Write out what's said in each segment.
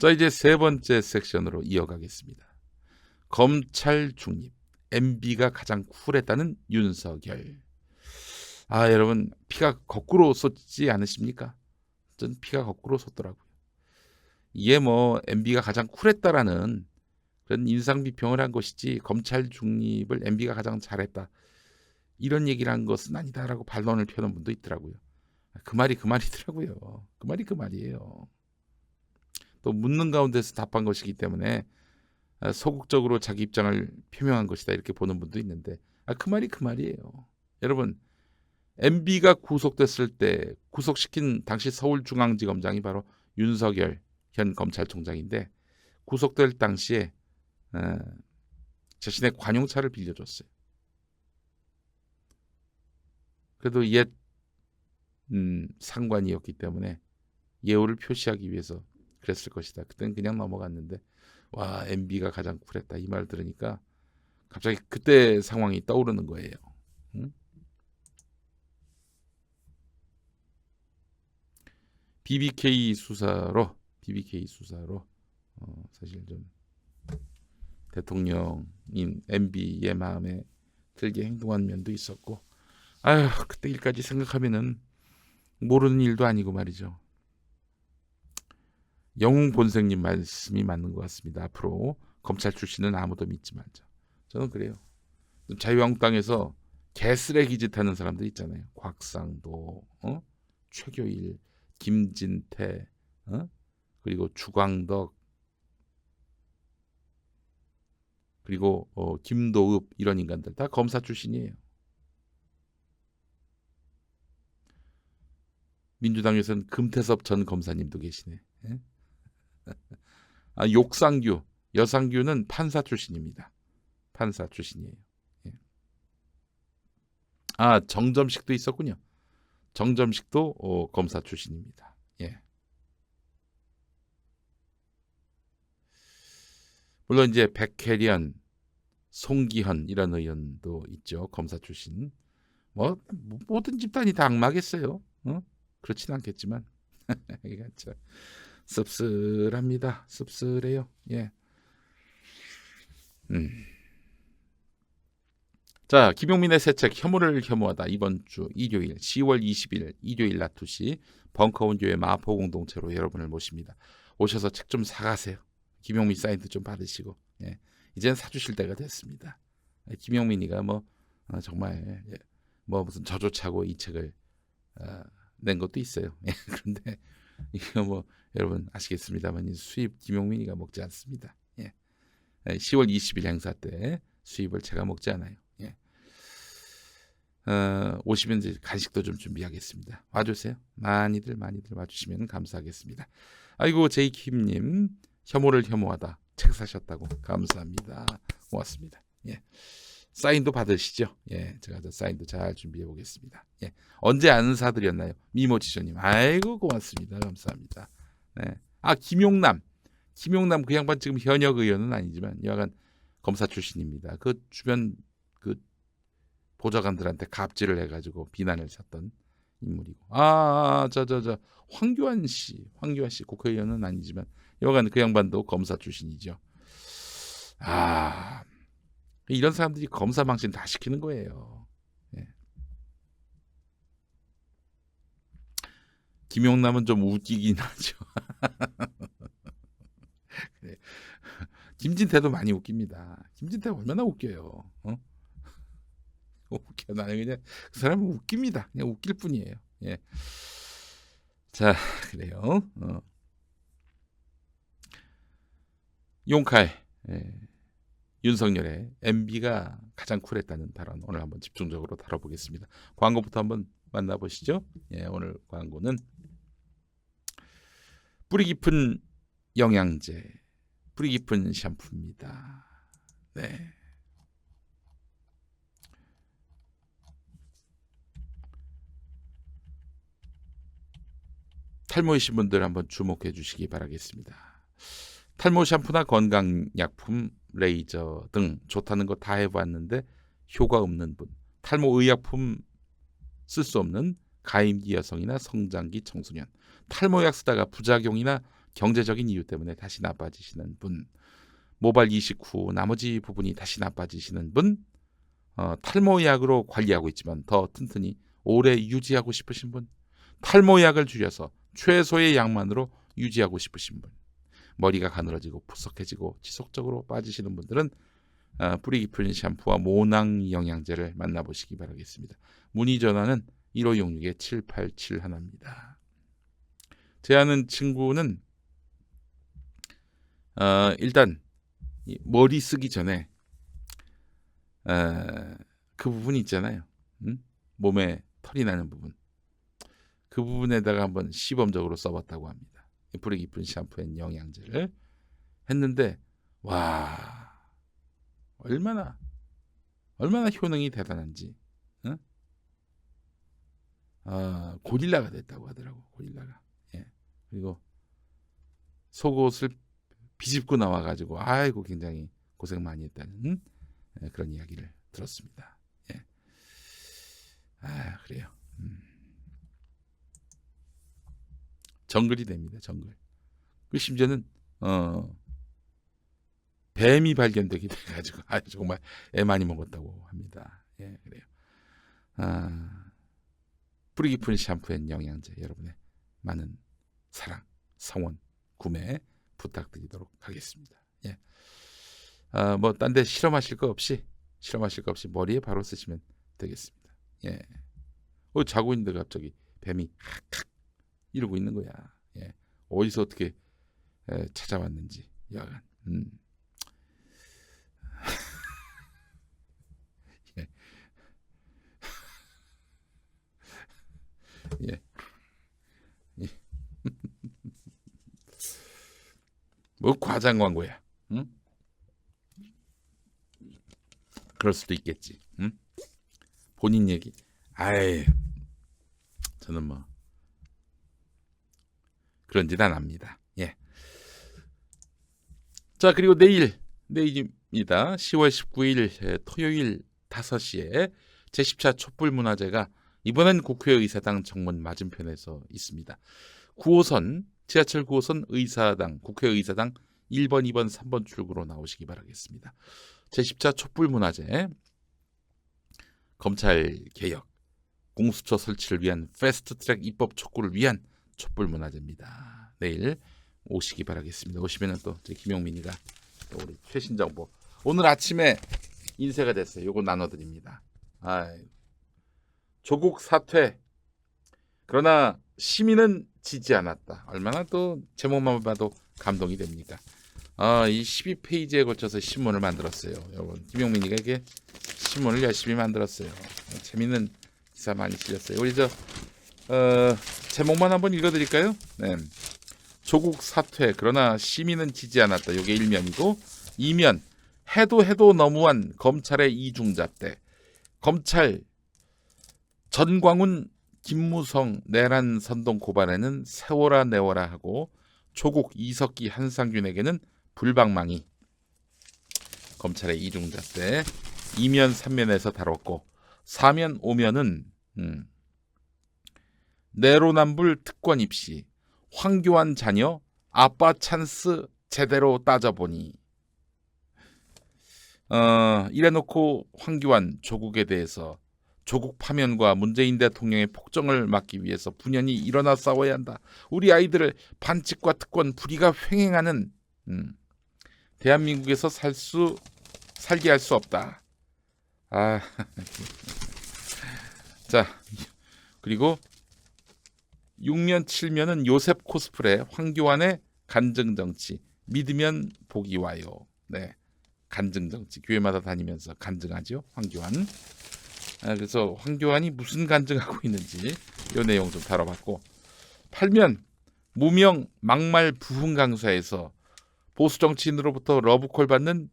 자, 이제 세 번째 섹션으로 이어가겠습니다. 검찰 중립, MB가 가장 쿨했다는 윤석열. 여러분, 피가 거꾸로 솟지 않으십니까? 전 피가 거꾸로 솟더라고요. 이게 뭐 MB가 가장 쿨했다라는 그런 인상 비평을 한 것이지, 검찰 중립을 MB가 가장 잘했다 이런 얘기를 한 것은 아니다라고 반론을 펴는 분도 있더라고요. 그 말이 그 말이더라고요. 그 말이 그 말이에요. 또 묻는 가운데서 답한 것이기 때문에 소극적으로 자기 입장을 표명한 것이다 이렇게 보는 분도 있는데, 그 말이 그 말이에요. 여러분, MB가 구속됐을 때 구속시킨 당시 서울중앙지검장이 바로 윤석열 현 검찰총장인데, 구속될 당시에 자신의 관용차를 빌려줬어요. 그래도 옛 상관이었기 때문에 예우를 표시하기 위해서 그랬을 것이다. 그때는 그냥 넘어갔는데, 와, MB가 가장 쿨했다 이 말 들으니까 갑자기 그때 상황이 떠오르는 거예요. BBK 수사로 사실 좀 대통령인 MB의 마음에 들게 행동한 면도 있었고, 그때 일까지 생각하면은 모르는 일도 아니고 말이죠. 영웅 본생님 말씀이 맞는 것 같습니다. 앞으로 검찰 출신은 아무도 믿지 말자. 저는 그래요. 자유한국당에서 개쓰레기 짓 하는 사람들 있잖아요. 곽상도, 최교일, 김진태, 그리고 주광덕, 그리고 김도읍, 이런 인간들 다 검사 출신이에요. 민주당에서는 금태섭 전 검사님도 계시네. 욕상규, 여상규는 판사 출신입니다. 판사 출신이에요. 정점식도 있었군요. 정점식도 검사 출신입니다. 물론 이제 백혜련, 송기현 이런 의원도 있죠. 검사 출신. 뭐 모든 집단이 다 악마겠어요. 그렇진 않겠지만 씁쓸합니다. 씁쓸해요. 자, 김용민의 새 책 혐오를 혐오하다, 이번 주 일요일 10월 20일 일요일 낮 2시 벙커원교회 마포 공동체로 여러분을 모십니다. 오셔서 책 좀 사가세요. 김용민 사인도 좀 받으시고, 이제는 사주실 때가 됐습니다. 김용민이가 정말 무슨 저조차고 이 책을 낸 것도 있어요. 그런데 이거 여러분 아시겠습니다만 수입 김용민이가 먹지 않습니다. 10월 20일 행사 때 수입을 제가 먹지 않아요. 오시면 이제 간식도 좀 준비하겠습니다. 와주세요. 많이들 와주시면 감사하겠습니다. 아이고, 제이킴님 혐오를 혐오하다 책 사셨다고 감사합니다. 고맙습니다. 사인도 받으시죠? 제가 사인도 잘 준비해 보겠습니다. 언제 아는 사들이었나요? 미모지쇼님, 아이고 고맙습니다. 감사합니다. 김용남 그 양반 지금 현역 의원은 아니지만 여하간 검사 출신입니다. 그 주변 그 보좌관들한테 갑질을 해가지고 비난을 샀던 인물이고, 황교안 씨 국회의원은 아니지만 여하간 그 양반도 검사 출신이죠. 이런 사람들이 검사 망신 다 시키는 거예요. 김용남은 좀 웃기긴 하죠. 그래. 김진태도 많이 웃깁니다. 김진태 얼마나 웃겨요. 웃겨. 나는 그냥 그 사람은 웃깁니다. 그냥 웃길 뿐이에요. 자, 그래요. 용칼, 윤석열의 MB가 가장 쿨했다는 발언, 오늘 한번 집중적으로 다뤄보겠습니다. 광고부터 한번 만나보시죠. 오늘 광고는 뿌리 깊은 영양제, 뿌리 깊은 샴푸입니다. 탈모이신 분들 한번 주목해 주시기 바라겠습니다. 탈모 샴푸나 건강약품, 레이저 등 좋다는 거 다 해봤는데 효과 없는 분, 탈모 의약품 쓸 수 없는 가임기 여성이나 성장기 청소년, 탈모약 쓰다가 부작용이나 경제적인 이유 때문에 다시 나빠지시는 분, 모발 이식 후 나머지 부분이 다시 나빠지시는 분, 탈모약으로 관리하고 있지만 더 튼튼히 오래 유지하고 싶으신 분, 탈모약을 줄여서 최소의 양만으로 유지하고 싶으신 분, 머리가 가늘어지고 푸석해지고 지속적으로 빠지시는 분들은 뿌리 깊은 샴푸와 모낭 영양제를 만나보시기 바라겠습니다. 문의 전화는 1566-7871입니다. 제 아는 친구는 일단 머리 쓰기 전에 그 부분 있잖아요. 몸에 털이 나는 부분. 그 부분에다가 한번 시범적으로 써봤다고 합니다. 뿌리 깊은 샴푸 앤 영양제를 했는데 와 얼마나 효능이 대단한지 고릴라가 됐다고 하더라고. 고릴라가. 예. 그리고 속옷을 비집고 나와가지고 아이고 굉장히 고생 많이 했다는 그런 이야기를 들었습니다. 예. 그래요. 정글이 됩니다. 정글. 그 심지어는 뱀이 발견되게 돼가지고 정말 애 많이 먹었다고 합니다. 예, 그래요. 뿌리 깊은 샴푸 앤 영양제 여러분의 많은 사랑, 성원, 구매 부탁드리도록 하겠습니다. 예. 뭐 딴 데 실험하실 거 없이 머리에 바로 쓰시면 되겠습니다. 예. 자고 있는데 갑자기 뱀이 칵칵 이러고 있는 거야. 예. 어디서 어떻게 찾아왔는지 여하간. 예. 예. 예. 뭐 과장 광고야. 응? 그럴 수도 있겠지. 응? 본인 얘기. 저는 뭐 그런 짓 안 합니다. 예. 자, 그리고 내일입니다. 10월 19일 토요일 5시에 제10차 촛불문화제가 이번엔 국회의사당 정문 맞은편에서 있습니다. 9호선 지하철 9호선 의사당 국회의사당 1번, 2번, 3번 출구로 나오시기 바라겠습니다. 제10차 촛불문화제 검찰개혁 공수처 설치를 위한 패스트트랙 입법 촉구를 위한 촛불문화제입니다. 내일 오시기 바라겠습니다. 오시면 또 김용민이가 또 우리 최신 정보 오늘 아침에 인쇄가 됐어요. 요거 나눠드립니다. 조국 사퇴 그러나 시민은 지지 않았다. 얼마나 또 제목만 봐도 감동이 됩니까? 이 12페이지에 걸쳐서 신문을 만들었어요. 여러분 김용민이가 이게 신문을 열심히 만들었어요. 재밌는 기사 많이 실렸어요. 우리 제목만 한번 읽어드릴까요? 네. 조국 사퇴 그러나 시민은 지지 않았다. 이게 1면이고 2면 해도 너무한 검찰의 이중잣대. 검찰 전광훈 김무성 내란 선동 고발에는 세워라 내워라 하고 조국 이석기 한상균에게는 불방망이. 검찰의 이중잣대 2면 3면에서 다뤘고 4면 5면은 내로남불 특권 입시 황교안 자녀 아빠 찬스 제대로 따져보니 이래놓고 황교안 조국에 대해서 조국 파면과 문재인 대통령의 폭정을 막기 위해서 분연히 일어나 싸워야 한다. 우리 아이들을 반칙과 특권 불의가 횡행하는 대한민국에서 살게 할 수 없다. 자, 그리고 6면 7면은 요셉 코스프레 황교안의 간증정치 믿으면 복이 와요. 네, 간증정치 교회마다 다니면서 간증하죠. 황교안. 그래서 황교안이 무슨 간증하고 있는지 이 내용 좀 다뤄봤고 8면 무명 막말 부흥 강사에서 보수 정치인으로부터 러브콜 받는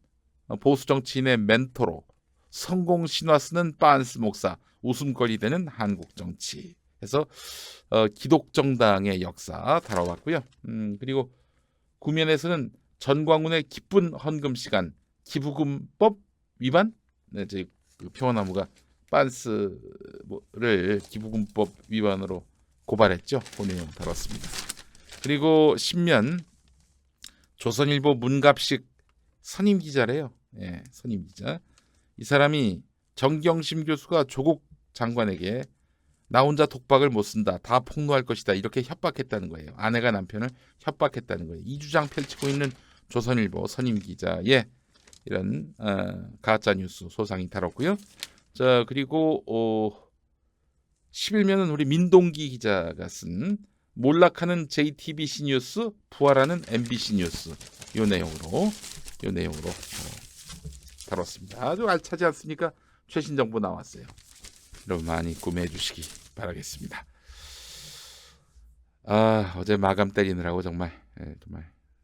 보수 정치인의 멘토로 성공 신화 쓰는 빤스 목사 웃음거리 되는 한국 정치 해서 기독정당의 역사 다뤄봤고요. 그리고 9면에서는 전광훈의 기쁜 헌금 시간 기부금법 위반 저희 평화나무가 빤스를 기부금법 위반으로 고발했죠. 그 내용 다뤘습니다. 그리고 10면 조선일보 문갑식 선임 기자래요. 예, 선임 기자. 이 사람이 정경심 교수가 조국 장관에게 나 혼자 독박을 못 쓴다. 다 폭로할 것이다. 이렇게 협박했다는 거예요. 아내가 남편을 협박했다는 거예요. 이 주장 펼치고 있는 조선일보 선임 기자의 이런 가짜 뉴스 소상히 다뤘고요. 자, 그리고 11면은 우리 민동기 기자가 쓴 몰락하는 JTBC 뉴스, 부활하는 MBC 뉴스 요 내용으로 다뤘습니다. 아주 알차지 않습니까? 최신 정보 나왔어요. 여러분 많이 구매해 주시기 바라겠습니다. 어제 마감 때리느라고 정말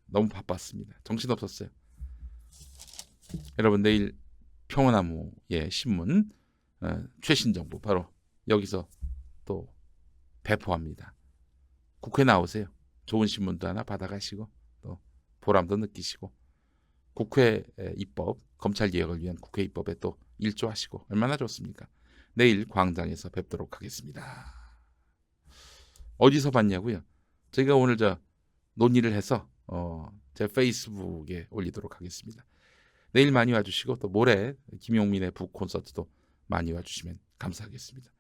너무 바빴습니다. 정신 없었어요. 여러분 내일 평화나무의 신문 최신 정보 바로 여기서 또 배포합니다. 국회 나오세요. 좋은 신문도 하나 받아가시고 또 보람도 느끼시고 국회 입법, 검찰 개혁을 위한 국회 입법에 또 일조하시고 얼마나 좋습니까? 내일 광장에서 뵙도록 하겠습니다. 어디서 봤냐고요? 제가 오늘 논의를 해서 제 페이스북에 올리도록 하겠습니다. 내일 많이 와주시고 또 모레 김용민의 북 콘서트도 많이 와주시면 감사하겠습니다.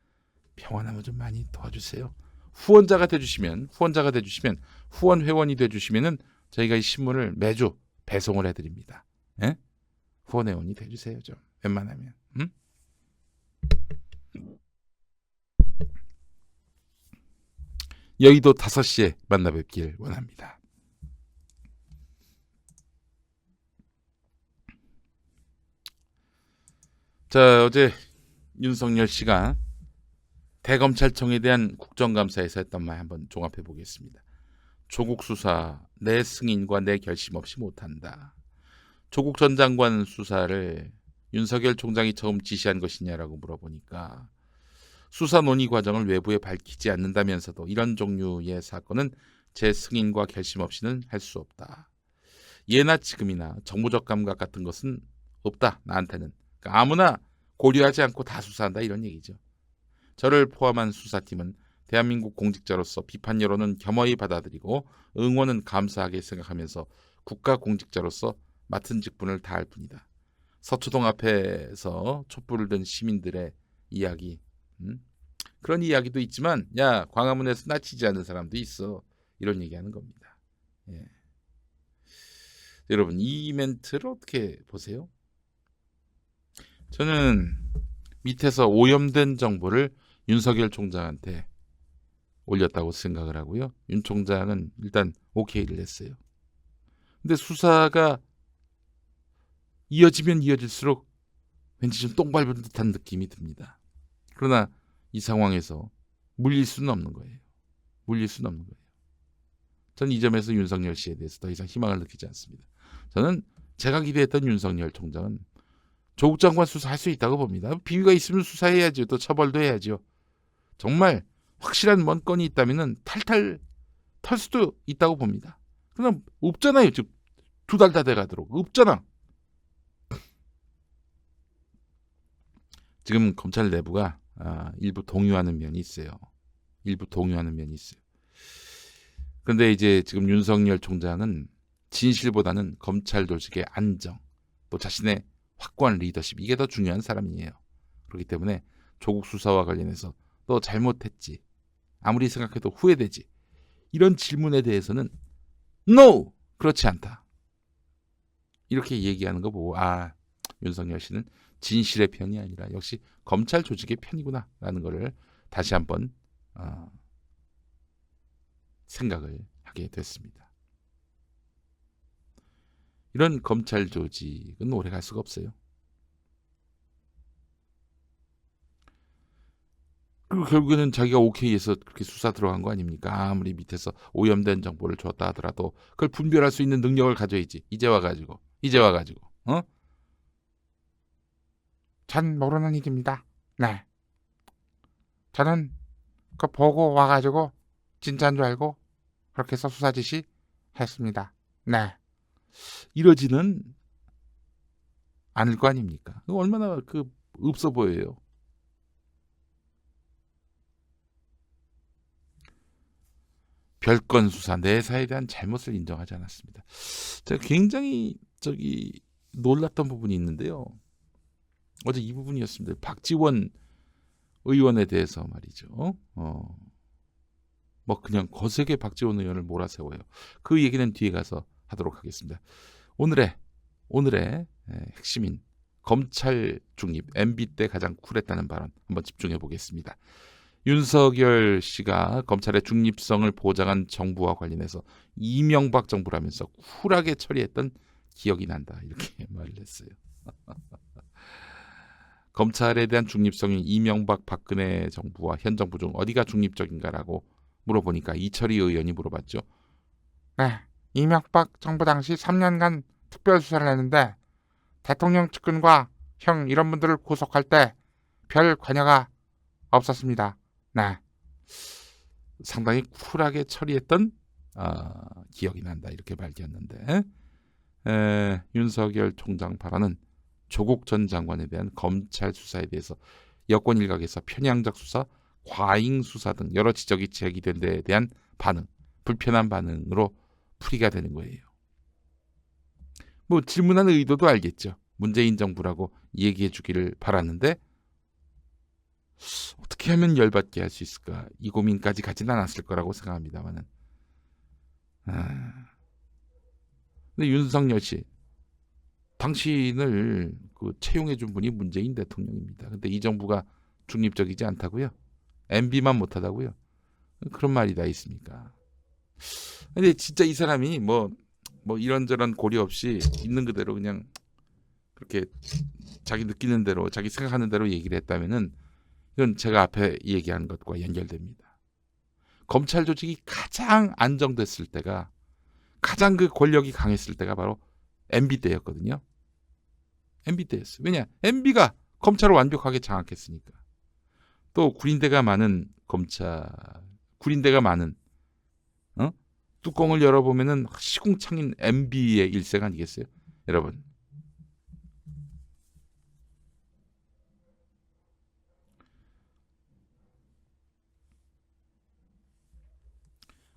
평화나무 좀 많이 도와주세요. 후원자가 돼주시면 후원 회원이 돼주시면은 저희가 이 신문을 매주 배송을 해드립니다. 예? 후원 회원이 돼주세요 좀 웬만하면. 여의도 5시에 만나 뵙길 원합니다. 자, 어제 윤석열 씨가 대검찰청에 대한 국정감사에서 했던 말 한번 종합해 보겠습니다. 조국 수사 내 승인과 내 결심 없이 못한다. 조국 전 장관 수사를 윤석열 총장이 처음 지시한 것이냐라고 물어보니까 수사 논의 과정을 외부에 밝히지 않는다면서도 이런 종류의 사건은 제 승인과 결심 없이는 할 수 없다. 예나 지금이나 정무적 감각 같은 것은 없다. 나한테는. 그러니까 아무나 고려하지 않고 다 수사한다 이런 얘기죠. 저를 포함한 수사팀은 대한민국 공직자로서 비판 여론은 겸허히 받아들이고 응원은 감사하게 생각하면서 국가 공직자로서 맡은 직분을 다할 뿐이다. 서초동 앞에서 촛불을 든 시민들의 이야기, 그런 이야기도 있지만 야 광화문에서 나치지 않은 사람도 있어 이런 얘기하는 겁니다. 예. 여러분 이 멘트를 어떻게 보세요? 저는 밑에서 오염된 정보를 윤석열 총장한테 올렸다고 생각을 하고요. 윤 총장은 일단 오케이를 했어요. 근데 수사가 이어지면 이어질수록 왠지 좀 똥 밟은 듯한 느낌이 듭니다. 그러나 이 상황에서 물릴 수는 없는 거예요. 저는 이 점에서 윤석열 씨에 대해서 더 이상 희망을 느끼지 않습니다. 저는 제가 기대했던 윤석열 총장은 조국 장관 수사할 수 있다고 봅니다. 비위가 있으면 수사해야죠. 또 처벌도 해야죠. 정말 확실한 뭔 건이 있다면 탈탈 털 수도 있다고 봅니다. 그러나 없잖아요. 지금 2달 다 돼가도록 없잖아. 지금 검찰 내부가 일부 동요하는 면이 있어요. 그런데 이제 지금 윤석열 총장은 진실보다는 검찰 조직의 안정, 또 자신의 확고한 리더십 이게 더 중요한 사람이에요. 그렇기 때문에 조국 수사와 관련해서 너 잘못했지. 아무리 생각해도 후회되지. 이런 질문에 대해서는 No! 그렇지 않다. 이렇게 얘기하는 거 보고 윤석열 씨는 진실의 편이 아니라 역시 검찰 조직의 편이구나 라는 거를 다시 한번 생각을 하게 됐습니다. 이런 검찰 조직은 오래 갈 수가 없어요. 그리고 결국에는 자기가 오케이해서 그렇게 수사 들어간 거 아닙니까? 아무리 밑에서 오염된 정보를 줬다 하더라도 그걸 분별할 수 있는 능력을 가져야지. 이제 와가지고 전 모르는 일입니다. 네. 저는 그 보고 와가지고 진짜인 줄 알고 그렇게 해서 수사 지시 했습니다. 네. 이러지는 않을 거 아닙니까? 얼마나 없어 보여요. 별건 수사, 내사에 대한 잘못을 인정하지 않았습니다. 제가 굉장히 놀랐던 부분이 있는데요. 어제 이 부분이었습니다. 박지원 의원에 대해서 말이죠. 뭐 그냥 거세게 박지원 의원을 몰아세워요. 그 얘기는 뒤에 가서 하도록 하겠습니다. 오늘의 핵심인 검찰 중립, MB 때 가장 쿨했다는 발언 한번 집중해 보겠습니다. 윤석열 씨가 검찰의 중립성을 보장한 정부와 관련해서 이명박 정부라면서 쿨하게 처리했던 기억이 난다. 이렇게 말을 했어요. 검찰에 대한 중립성이 이명박 박근혜 정부와 현 정부 중 어디가 중립적인가라고 물어보니까 이철희 의원이 물어봤죠. 네, 이명박 정부 당시 3년간 특별수사를 했는데 대통령 측근과 형 이런 분들을 구속할 때 별 관여가 없었습니다. 네. 상당히 쿨하게 처리했던 기억이 난다. 이렇게 밝혔는데 윤석열 총장 발언은 조국 전 장관에 대한 검찰 수사에 대해서 여권 일각에서 편향적 수사, 과잉 수사 등 여러 지적이 제기된 데에 대한 반응, 불편한 반응으로 풀이가 되는 거예요. 뭐 질문하는 의도도 알겠죠. 문재인 정부라고 얘기해 주기를 바랐는데 어떻게 하면 열받게 할 수 있을까? 이 고민까지 가진 않았을 거라고 생각합니다만은. 근데 윤석열 씨, 당신을 채용해 준 분이 문재인 대통령입니다. 근데 이 정부가 중립적이지 않다고요? MB만 못하다고요? 그런 말이 다 있습니까? 근데 진짜 이 사람이 뭐 이런저런 고려 없이 있는 그대로 그냥 그렇게 자기 느끼는 대로, 자기 생각하는 대로 얘기를 했다면은 이건 제가 앞에 얘기한 것과 연결됩니다. 검찰 조직이 가장 안정됐을 때가, 가장 그 권력이 강했을 때가 바로 MB 때였거든요. MB 때였어요. 왜냐? MB가 검찰을 완벽하게 장악했으니까. 또 구린대가 많은 검찰, 구린대가 많은 뚜껑을 열어보면은 시궁창인 MB의 일생 아니겠어요? 여러분.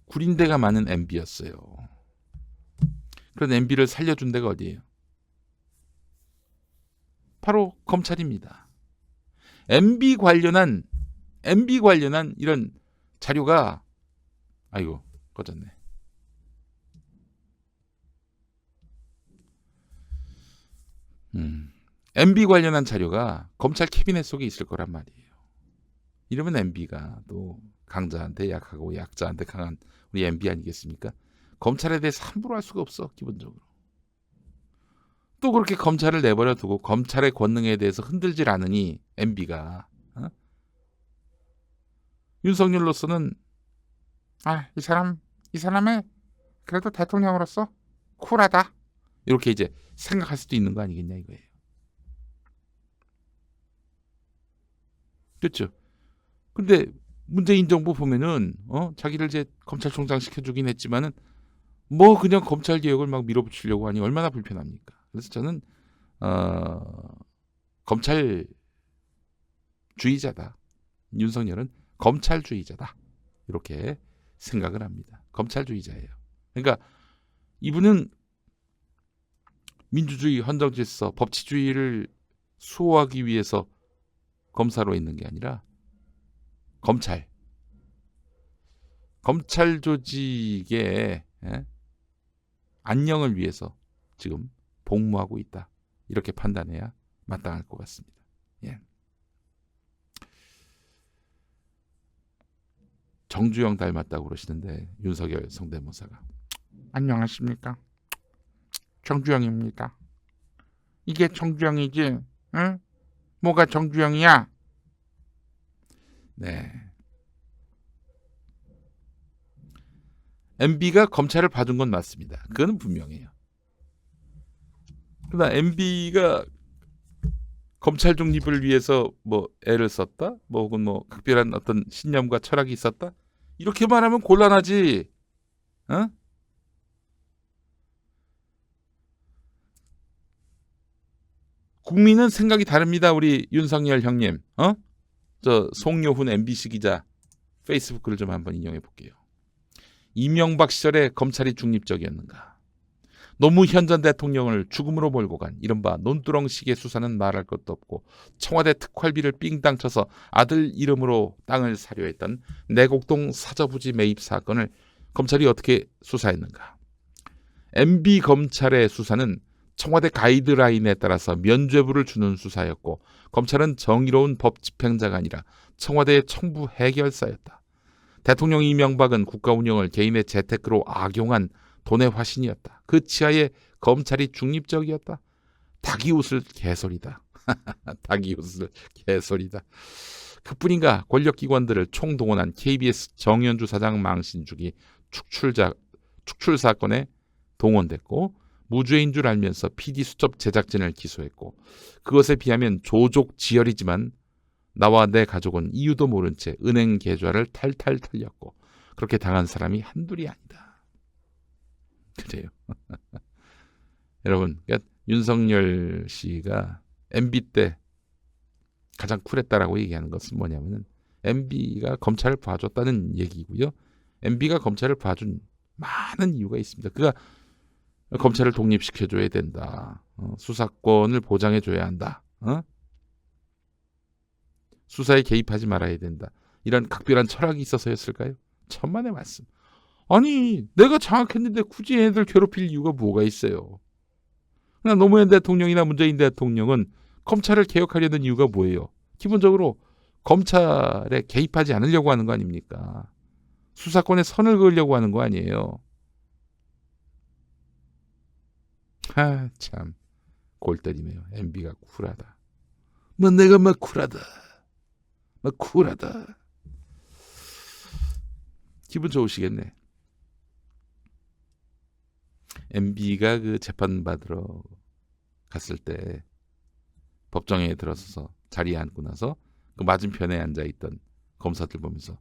구린대가 많은 MB였어요. 그런 MB를 살려준 데가 어디예요? 바로 검찰입니다. MB 관련한 이런 자료가 아이고 꺼졌네. MB 관련한 자료가 검찰 캐비넷 속에 있을 거란 말이에요. 이러면 MB가 또 강자한테 약하고 약자한테 강한 우리 MB 아니겠습니까? 검찰에 대해서 함부로 할 수가 없어. 기본적으로. 또 그렇게 검찰을 내버려 두고 검찰의 권능에 대해서 흔들질 않으니 MB가 윤석열로서는 이 사람은 그래도 대통령으로서 쿨하다. 이렇게 이제 생각할 수도 있는 거 아니겠냐 이거예요. 그렇죠. 근데 문재인 정부 보면은 자기를 이제 검찰총장 시켜주긴 했지만은 뭐 그냥 검찰 개혁을 막 밀어붙이려고 하니 얼마나 불편합니까? 그래서 저는 검찰주의자다. 윤석열은 검찰주의자다. 이렇게 생각을 합니다. 검찰주의자예요. 그러니까 이분은 민주주의, 헌정질서, 법치주의를 수호하기 위해서 검사로 있는 게 아니라 검찰 조직의 안녕을 위해서 지금 복무하고 있다. 이렇게 판단해야 마땅할 것 같습니다. 예. 정주영 닮았다고 그러시는데 윤석열 성대모사가. 안녕하십니까? 정주영입니다. 이게 정주영이지? 응? 뭐가 정주영이야? 네. MB가 검찰을 봐준 건 맞습니다. 그건 분명해요. 그러나 MB가 검찰 중립을 위해서 뭐 애를 썼다? 뭐 혹은 뭐 각별한 어떤 신념과 철학이 있었다? 이렇게 말하면 곤란하지. 국민은 생각이 다릅니다. 우리 윤석열 형님. 저 송요훈 MBC 기자 페이스북 글을 좀 한번 인용해 볼게요. 이명박 시절에 검찰이 중립적이었는가? 노무현 전 대통령을 죽음으로 몰고 간 이른바 논두렁식의 수사는 말할 것도 없고 청와대 특활비를 삥땅 쳐서 아들 이름으로 땅을 사려 했던 내곡동 사저부지 매입 사건을 검찰이 어떻게 수사했는가? MB 검찰의 수사는 청와대 가이드라인에 따라서 면죄부를 주는 수사였고 검찰은 정의로운 법 집행자가 아니라 청와대의 청부 해결사였다. 대통령 이명박은 국가 운영을 개인의 재테크로 악용한 돈의 화신이었다. 그 치하에 검찰이 중립적이었다. 닭이 웃을 개소리다. 닭이 웃을 개소리다. 그뿐인가 권력기관들을 총동원한 KBS 정연주 사장 망신주기 축출 사건에 동원됐고 무죄인 줄 알면서 PD 수첩 제작진을 기소했고 그것에 비하면 조족지혈이지만 나와 내 가족은 이유도 모른 채 은행 계좌를 탈탈 털렸고 그렇게 당한 사람이 한둘이 아니다. 그래요. 여러분, 그러니까 윤석열 씨가 MB 때 가장 쿨했다라고 얘기하는 것은 뭐냐면은 MB가 검찰을 봐줬다는 얘기고요. MB가 검찰을 봐준 많은 이유가 있습니다. 그가 검찰을 독립시켜줘야 된다. 수사권을 보장해줘야 한다. 수사에 개입하지 말아야 된다. 이런 각별한 철학이 있어서였을까요? 천만의 말씀. 아니 내가 장악했는데 굳이 애들 괴롭힐 이유가 뭐가 있어요. 그냥 노무현 대통령이나 문재인 대통령은 검찰을 개혁하려는 이유가 뭐예요? 기본적으로 검찰에 개입하지 않으려고 하는 거 아닙니까? 수사권에 선을 그으려고 하는 거 아니에요. 참 골 때리네요. MB가 쿨하다. 뭐 내가 막 쿨하다. 막 쿨하다. 기분 좋으시겠네. MB가 그 재판 받으러 갔을 때 법정에 들어서서 자리에 앉고 나서 그 맞은편에 앉아있던 검사들 보면서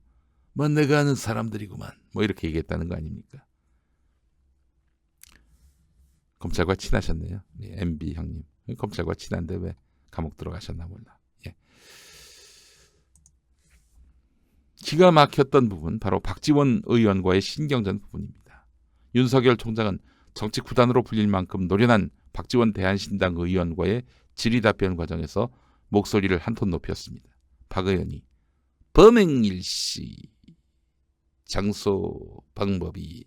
뭐 내가 아는 사람들이구만 뭐 이렇게 얘기했다는 거 아닙니까? 검찰과 친하셨네요. MB 형님. 검찰과 친한데 왜 감옥 들어가셨나 몰라. 예. 기가 막혔던 부분 바로 박지원 의원과의 신경전 부분입니다. 윤석열 총장은 정치 구단으로 불릴 만큼 노련한 박지원 대한신당 의원과의 질의답변 과정에서 목소리를 한 톤 높였습니다. 박 의원이 범행일시, 장소, 방법이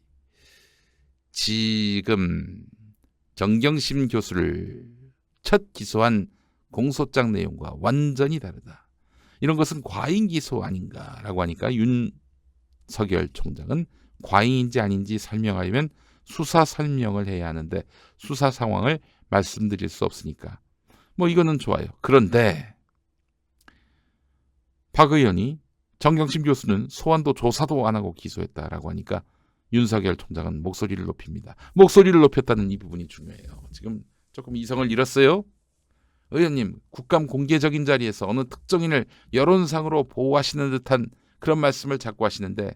지금 정경심 교수를 첫 기소한 공소장 내용과 완전히 다르다. 이런 것은 과잉 기소 아닌가라고 하니까 윤석열 총장은 과잉인지 아닌지 설명하려면 수사 설명을 해야 하는데 수사 상황을 말씀드릴 수 없으니까 뭐 이거는 좋아요. 그런데 박 의원이 정경심 교수는 소환도 조사도 안 하고 기소했다라고 하니까 윤석열 총장은 목소리를 높입니다. 목소리를 높였다는 이 부분이 중요해요. 지금 조금 이성을 잃었어요. 의원님, 국감 공개적인 자리에서 어느 특정인을 여론상으로 보호하시는 듯한 그런 말씀을 자꾸 하시는데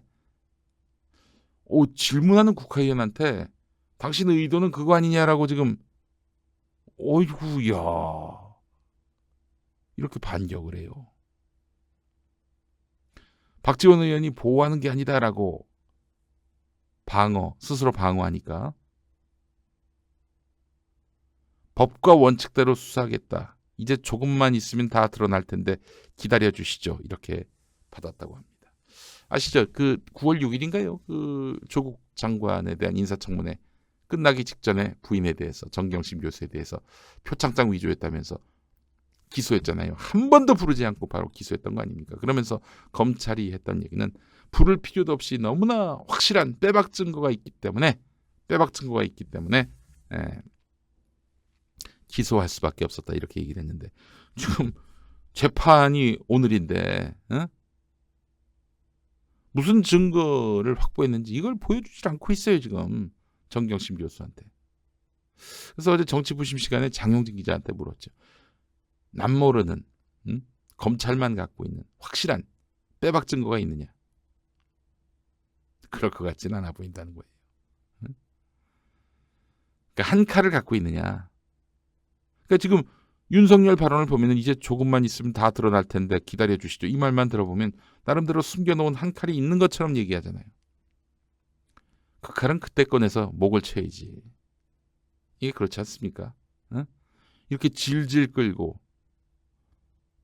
질문하는 국회의원한테 당신의 의도는 그거 아니냐라고 지금 어이구야 이렇게 반격을 해요. 박지원 의원이 보호하는 게 아니다라고 스스로 방어하니까 법과 원칙대로 수사하겠다. 이제 조금만 있으면 다 드러날 텐데 기다려 주시죠. 이렇게 받았다고 합니다. 아시죠? 그 9월 6일인가요? 그 조국 장관에 대한 인사청문회 끝나기 직전에 부인에 대해서 정경심 교수에 대해서 표창장 위조했다면서 기소했잖아요. 한 번도 부르지 않고 바로 기소했던 거 아닙니까? 그러면서 검찰이 했던 얘기는 부를 필요도 없이 너무나 확실한 빼박 증거가 있기 때문에 기소할 수밖에 없었다 이렇게 얘기를 했는데 지금 재판이 오늘인데 무슨 증거를 확보했는지 이걸 보여주질 않고 있어요 지금 정경심 교수한테. 그래서 어제 정치부심 시간에 장용진 기자한테 물었죠. 남모르는 검찰만 갖고 있는 확실한 빼박 증거가 있느냐. 그럴 것 같지는 않아 보인다는 거예요. 그러니까 한 칼을 갖고 있느냐. 그러니까 지금 윤석열 발언을 보면 이제 조금만 있으면 다 드러날 텐데 기다려 주시죠. 이 말만 들어보면 나름대로 숨겨놓은 한 칼이 있는 것처럼 얘기하잖아요. 그 칼은 그때 꺼내서 목을 쳐야지. 이게 그렇지 않습니까? 어? 이렇게 질질 끌고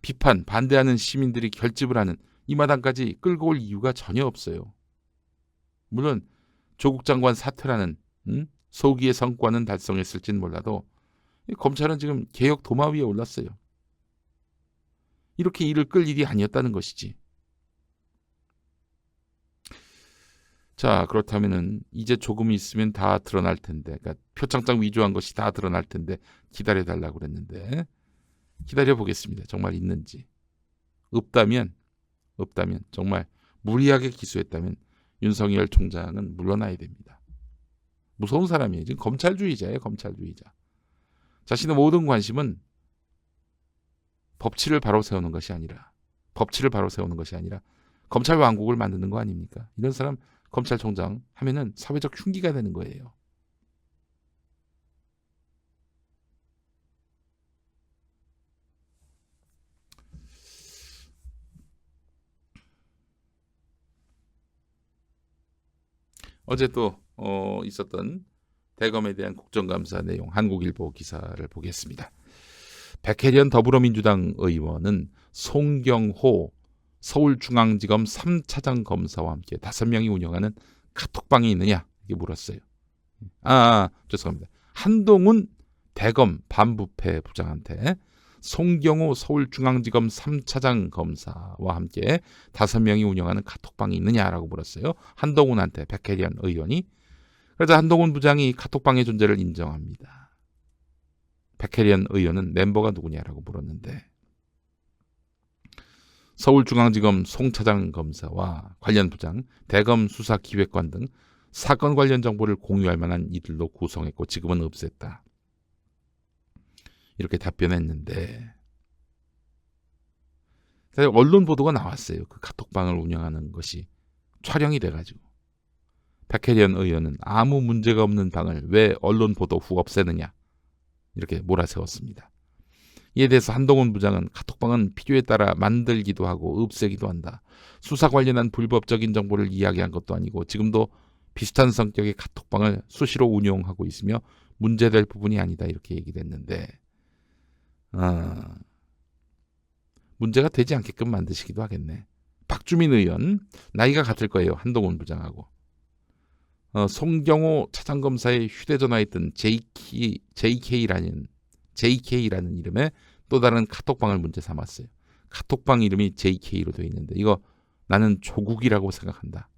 비판, 반대하는 시민들이 결집을 하는 이 마당까지 끌고 올 이유가 전혀 없어요. 물론 조국 장관 사퇴라는 소기의 성과는 달성했을진 몰라도 검찰은 지금 개혁 도마 위에 올랐어요. 이렇게 일을 끌 일이 아니었다는 것이지. 자, 그렇다면은 이제 조금 있으면 다 드러날 텐데, 그러니까 표창장 위조한 것이 다 드러날 텐데 기다려달라고 그랬는데 기다려 보겠습니다. 정말 있는지. 없다면 정말 무리하게 기소했다면 윤석열 총장은 물러나야 됩니다. 무서운 사람이에요. 지금 검찰주의자예요. 검찰주의자. 자신의 모든 관심은 법치를 바로 세우는 것이 아니라 검찰 왕국을 만드는 거 아닙니까? 이런 사람 검찰총장 하면은 사회적 흉기가 되는 거예요. 어제 또 있었던 대검에 대한 국정감사 내용 한국일보 기사를 보겠습니다. 백혜련 더불어민주당 의원은 송경호 서울중앙지검 3차장 검사와 함께 5명이 운영하는 카톡방이 있느냐 이게 물었어요. 죄송합니다. 한동훈 대검 반부패 부장한테 송경호 서울중앙지검 3차장 검사와 함께 5명이 운영하는 카톡방이 있느냐라고 물었어요. 한동훈한테 백혜련 의원이. 그래서 한동훈 부장이 카톡방의 존재를 인정합니다. 백혜련 의원은 멤버가 누구냐라고 물었는데 서울중앙지검 송 차장 검사와 관련 부장, 대검 수사기획관 등 사건 관련 정보를 공유할 만한 이들로 구성했고 지금은 없앴다. 이렇게 답변했는데 언론 보도가 나왔어요. 그 카톡방을 운영하는 것이 촬영이 돼가지고 백혜련 의원은 아무 문제가 없는 방을 왜 언론 보도 후 없애느냐 이렇게 몰아세웠습니다. 이에 대해서 한동훈 부장은 카톡방은 필요에 따라 만들기도 하고 없애기도 한다. 수사 관련한 불법적인 정보를 이야기한 것도 아니고 지금도 비슷한 성격의 카톡방을 수시로 운용하고 있으며 문제될 부분이 아니다 이렇게 얘기를 했는데 문제가 되지 않게끔 만드시기도 하겠네. 박주민 의원 나이가 같을 거예요. 한동훈 부장하고. 송경호 차장검사의 휴대전화에 있던 JK라는 이름의 또 다른 카톡방을 문제 삼았어요. 카톡방 이름이 JK로 되어 있는데 이거 나는 조국이라고 생각한다.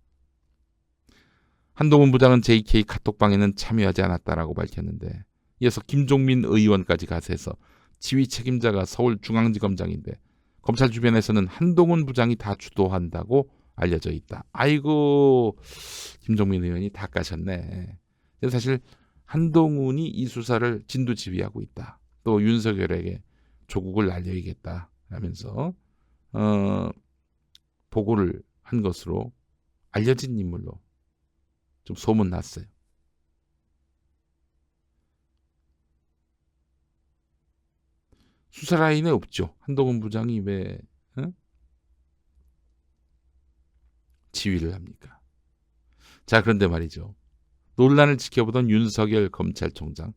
한동훈 부장은 JK 카톡방에는 참여하지 않았다라고 밝혔는데 이어서 김종민 의원까지 가세해서 지휘 책임자가 서울중앙지검장인데 검찰 주변에서는 한동훈 부장이 다 주도한다고 알려져 있다. 아이고 김종민 의원이 다 까셨네. 사실 한동훈이 이 수사를 진두지휘하고 있다. 또 윤석열에게 조국을 날려야겠다 하면서 보고를 한 것으로 알려진 인물로 좀 소문났어요. 수사 라인에 없죠. 한동훈 부장이 왜 지휘를 합니까? 자, 그런데 말이죠. 논란을 지켜보던 윤석열 검찰총장,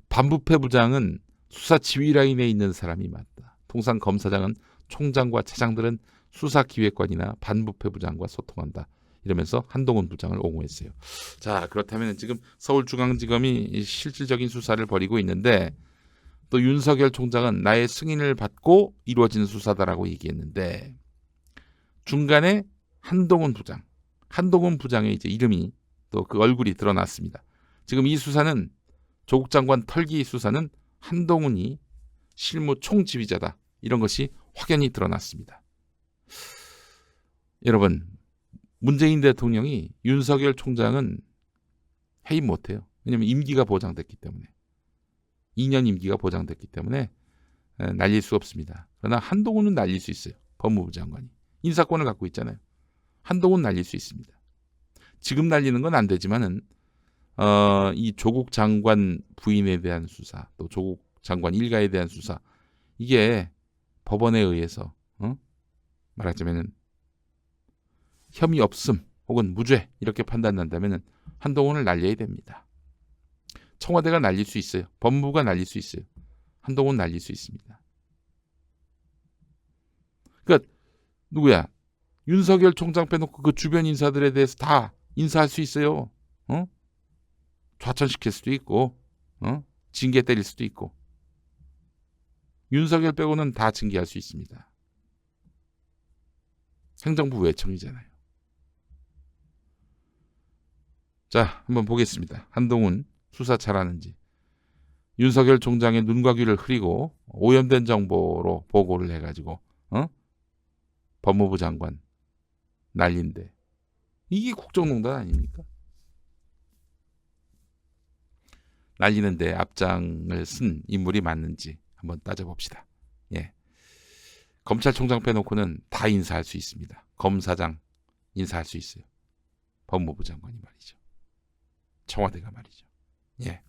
반부패 부장은 수사 지휘 라인에 있는 사람이 맞다. 통상 검사장은 총장과 차장들은 수사기획관이나 반부패 부장과 소통한다. 이러면서 한동훈 부장을 옹호했어요. 자, 그렇다면 지금 서울중앙지검이 실질적인 수사를 벌이고 있는데 또 윤석열 총장은 나의 승인을 받고 이루어진 수사다라고 얘기했는데 중간에 한동훈 부장의 이제 이름이 또 그 얼굴이 드러났습니다. 지금 이 수사는 조국 장관 털기 수사는 한동훈이 실무 총지휘자다. 이런 것이 확연히 드러났습니다. 여러분, 문재인 대통령이 윤석열 총장은 해임 못해요. 왜냐하면 임기가 보장됐기 때문에. 2년 임기가 보장됐기 때문에 날릴 수 없습니다. 그러나 한동훈은 날릴 수 있어요. 법무부 장관이. 인사권을 갖고 있잖아요. 한동훈 날릴 수 있습니다. 지금 날리는 건 안 되지만은 이 조국 장관 부인에 대한 수사, 또 조국 장관 일가에 대한 수사, 이게 법원에 의해서 말하자면은 혐의 없음 혹은 무죄 이렇게 판단난다면은 한동훈을 날려야 됩니다. 청와대가 날릴 수 있어요. 법무부가 날릴 수 있어요. 한동훈 날릴 수 있습니다. 그러니까 누구야? 윤석열 총장 빼놓고 그 주변 인사들에 대해서 다 인사할 수 있어요. 좌천시킬 수도 있고, 징계 때릴 수도 있고. 윤석열 빼고는 다 징계할 수 있습니다. 행정부 외청이잖아요. 자, 한번 보겠습니다. 한동훈 수사 잘하는지. 윤석열 총장의 눈과 귀를 흐리고 오염된 정보로 보고를 해가지고 법무부 장관 난린데 이게 국정농단 아닙니까? 날리는데 앞장을 쓴 인물이 맞는지 한번 따져봅시다. 예. 검찰총장 빼놓고는 다 인사할 수 있습니다. 검사장 인사할 수 있어요. 법무부 장관이 말이죠. 청와대가 말이죠. 예.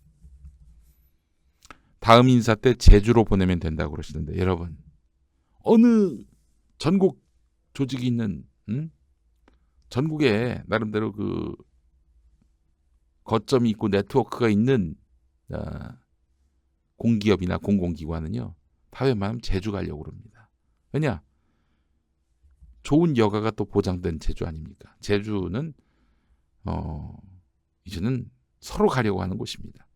다음 인사 때 제주로 보내면 된다고 그러시는데 여러분 어느 전국 조직이 있는 전국에 나름대로 그 거점이 있고 네트워크가 있는 공기업이나 공공기관은요 다 웬만하면 제주 가려고 그럽니다. 왜냐? 좋은 여가가 또 보장된 제주 아닙니까? 제주는 이제는 서로 가려고 하는 곳입니다.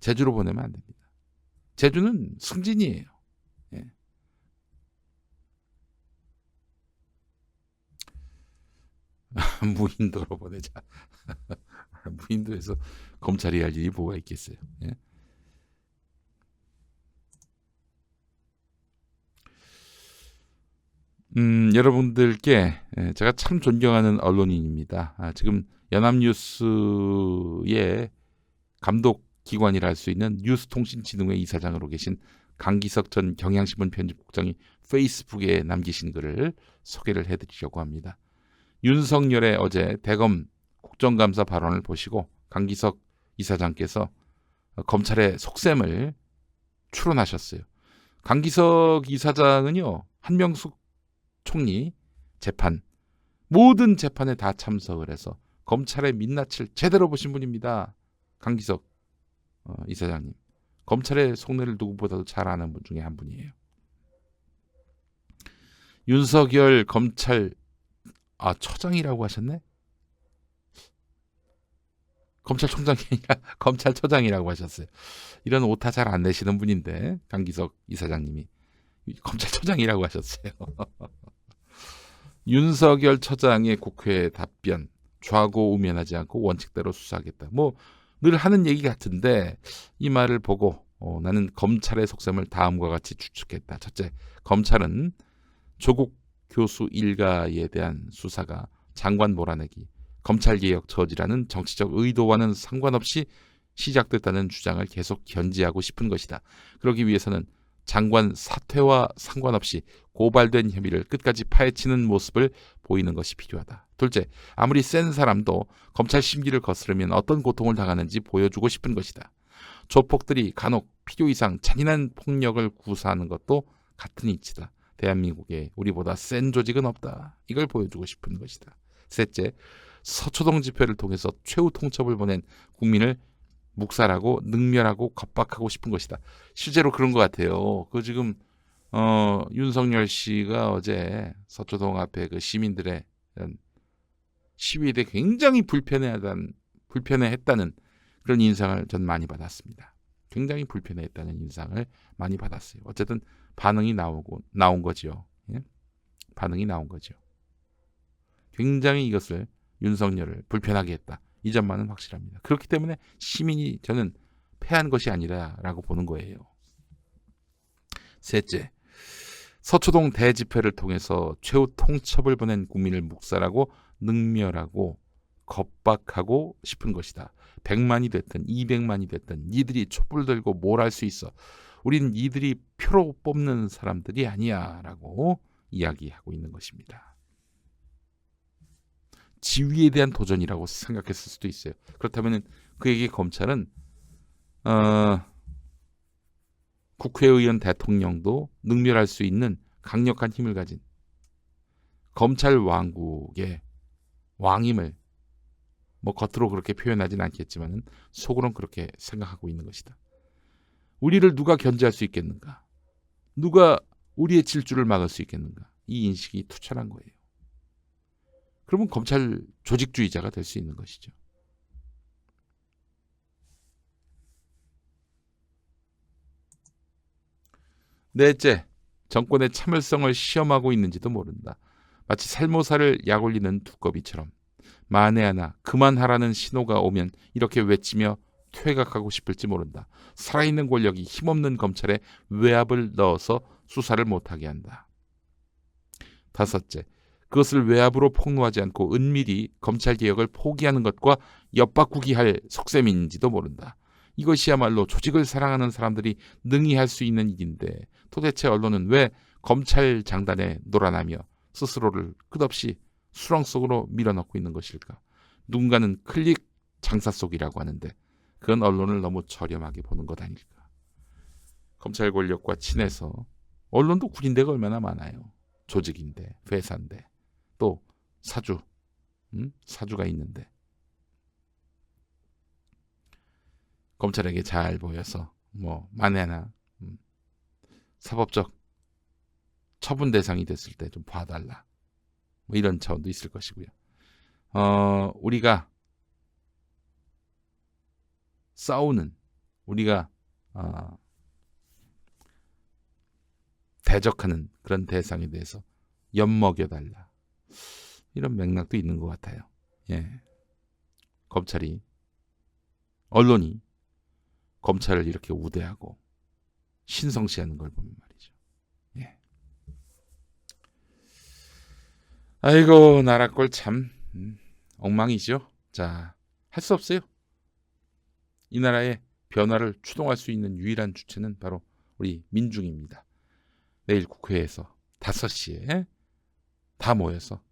제주로 보내면 안 됩니다. 제주는 승진이에요. 예. 무인도로 보내자. 무인도에서 검찰이 할 일이 뭐가 있겠어요. 예. 여러분들께 제가 참 존경하는 언론인입니다. 지금 연합뉴스의 감독기관이라 할 수 있는 뉴스통신진흥회 이사장으로 계신 강기석 전 경향신문 편집국장이 페이스북에 남기신 글을 소개를 해드리려고 합니다. 윤석열의 어제 대검 국정감사 발언을 보시고 강기석 이사장께서 검찰의 속셈을 추론하셨어요. 강기석 이사장은요 한명숙 총리 재판 모든 재판에 다 참석을 해서 검찰의 민낯을 제대로 보신 분입니다. 강기석 이사장님. 검찰의 속내를 누구보다도 잘 아는 분 중에 한 분이에요. 윤석열 검찰 처장이라고 하셨네? 검찰총장이 아니라 검찰처장이라고 하셨어요. 이런 오타 잘 안 내시는 분인데 강기석 이사장님이 검찰처장이라고 하셨어요. 윤석열 처장의 국회 답변 좌고우면하지 않고 원칙대로 수사하겠다. 뭐 늘 하는 얘기 같은데 이 말을 보고 나는 검찰의 속셈을 다음과 같이 추측했다. 첫째, 검찰은 조국 교수 일가에 대한 수사가 장관 몰아내기, 검찰개혁 저지라는 정치적 의도와는 상관없이 시작됐다는 주장을 계속 견지하고 싶은 것이다. 그러기 위해서는 장관 사퇴와 상관없이 고발된 혐의를 끝까지 파헤치는 모습을 보이는 것이 필요하다. 둘째, 아무리 센 사람도 검찰 심기를 거스르면 어떤 고통을 당하는지 보여주고 싶은 것이다. 조폭들이 간혹 필요 이상 잔인한 폭력을 구사하는 것도 같은 이치다. 대한민국에 우리보다 센 조직은 없다. 이걸 보여주고 싶은 것이다. 셋째, 서초동 집회를 통해서 최후 통첩을 보낸 국민을 묵살하고 능멸하고 겁박하고 싶은 것이다. 실제로 그런 것 같아요. 그 지금 윤석열 씨가 어제 서초동 앞에 그 시민들의 시위에 대해 굉장히 불편해했다는 그런 인상을 전 많이 받았습니다. 굉장히 불편해했다는 인상을 많이 받았어요. 어쨌든 반응이 나온 거죠. 예? 반응이 나온 거죠. 굉장히 이것을 윤석열을 불편하게 했다. 이 점만은 확실합니다. 그렇기 때문에 시민이 저는 패한 것이 아니라라고 보는 거예요. 셋째, 서초동 대집회를 통해서 최후 통첩을 보낸 국민을 묵살하고 능멸하고 겁박하고 싶은 것이다. 100만이 됐든 200만이 됐든 니들이 촛불 들고 뭘 할 수 있어. 우린 니들이 표로 뽑는 사람들이 아니야 라고 이야기하고 있는 것입니다. 지위에 대한 도전이라고 생각했을 수도 있어요. 그렇다면 그에게 검찰은 국회의원 대통령도 능멸할 수 있는 강력한 힘을 가진 검찰 왕국의 왕임을 뭐 겉으로 그렇게 표현하진 않겠지만은 속으로는 그렇게 생각하고 있는 것이다. 우리를 누가 견제할 수 있겠는가? 누가 우리의 질주를 막을 수 있겠는가? 이 인식이 투철한 거예요. 그러면 검찰 조직주의자가 될 수 있는 것이죠. 넷째, 정권의 참을성을 시험하고 있는지도 모른다. 마치 살모사를 약올리는 두꺼비처럼 만에 하나 그만하라는 신호가 오면 이렇게 외치며 퇴각하고 싶을지 모른다. 살아있는 권력이 힘없는 검찰에 외압을 넣어서 수사를 못하게 한다. 다섯째, 그것을 외압으로 폭로하지 않고 은밀히 검찰개혁을 포기하는 것과 엿바꾸기 할 속셈인지도 모른다. 이것이야말로 조직을 사랑하는 사람들이 능히 할 수 있는 일인데 도대체 언론은 왜 검찰 장단에 놀아나며 스스로를 끝없이 수렁 속으로 밀어넣고 있는 것일까? 누군가는 클릭 장사 속이라고 하는데 그건 언론을 너무 저렴하게 보는 것 아닐까? 검찰 권력과 친해서 언론도 구린 데가 얼마나 많아요. 조직인데, 회사인데, 또 사주가 있는데 검찰에게 잘 보여서 뭐 만에 하나 사법적 처분 대상이 됐을 때 좀 봐달라. 뭐 이런 차원도 있을 것이고요. 우리가 싸우는 우리가 대적하는 그런 대상에 대해서 엿먹여달라. 이런 맥락도 있는 것 같아요. 예. 언론이 검찰을 이렇게 우대하고 신성시하는 걸 보면 말이죠. 예. 아이고 나라 꼴 참 엉망이죠. 자, 할 수 없어요. 이 나라의 변화를 추동할 수 있는 유일한 주체는 바로 우리 민중입니다. 내일 국회에서 5시에 다 모여서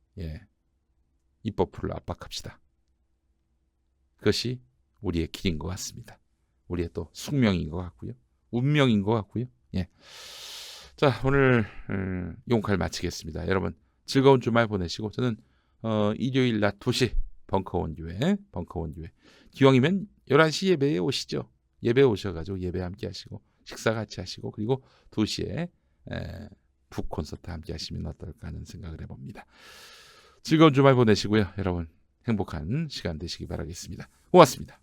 입법부를 압박합시다. 그것이 우리의 길인 것 같습니다. 우리의 또 숙명인 것 같고요. 운명인 것 같고요. 예. 자, 오늘 용칼 마치겠습니다. 여러분 즐거운 주말 보내시고 저는 일요일 낮 2시 벙커원교회 기왕이면 11시 예배에 오시죠. 예배 오셔가지고 예배 함께 하시고 식사 같이 하시고 그리고 2시에 북 콘서트 함께 하시면 어떨까 하는 생각을 해봅니다. 즐거운 주말 보내시고요. 여러분 행복한 시간 되시기 바라겠습니다. 고맙습니다.